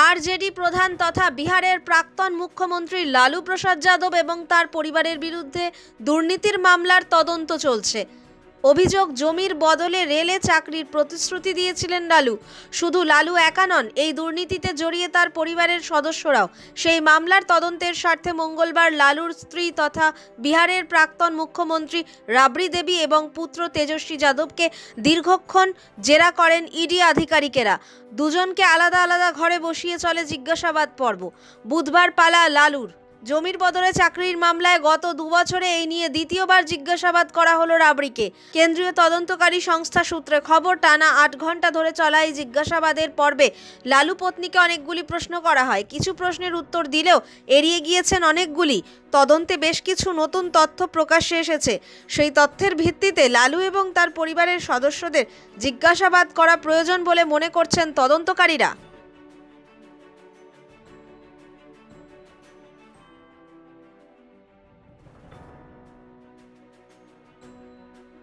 RJD প্রধান তথা বিহারের প্রাক্তন মুখ্যমন্ত্রী লালু প্রসাদ যাদব এবং তার পরিবারের বিরুদ্ধে দুর্নীতির মামলার তদন্ত চলছে। অভিযোগ, জমির বদলে রেলে চাকরির প্রতিশ্রুতি দিয়েছিলেন লালু। শুধু লালু একা নন, এই দুর্নীতিতে জড়িয়ে তার পরিবারের সদস্যরাও। সেই মামলার তদন্তের স্বার্থে মঙ্গলবার লালুর স্ত্রী তথা বিহারের প্রাক্তন মুখ্যমন্ত্রী রাবড়ি দেবী এবং পুত্র তেজস্বী যাদবকে দীর্ঘক্ষণ জেরা করেন ইডি আধিকারিকেরা। দুজনকে আলাদা আলাদা ঘরে বসিয়ে চলে জিজ্ঞাসাবাদ পর্ব। বুধবার পালা লালুর। জমির বদলে চাকরির মামলায় গত 2 বছরে এই নিয়ে দ্বিতীয়বার জিজ্ঞাসাবাদ করা হলো রাবড়িকে। কেন্দ্রীয় তদন্তকারী সংস্থা সূত্রে খবর, টানা 8 ঘন্টা ধরে চলা এই জিজ্ঞাসাবাদের পর্বে লালু পত্নীকে অনেকগুলি প্রশ্ন করা হয়। কিছু প্রশ্নের উত্তর দিলেও এড়িয়ে গিয়েছেন অনেকগুলি। তদন্তে বেশ কিছু নতুন তথ্য প্রকাশ্যে এসেছে। সেই তথ্যের ভিত্তিতে লালু এবং তার পরিবারের সদস্যদের জিজ্ঞাসাবাদ করা প্রয়োজন বলে মনে করছেন তদন্তকারীরা।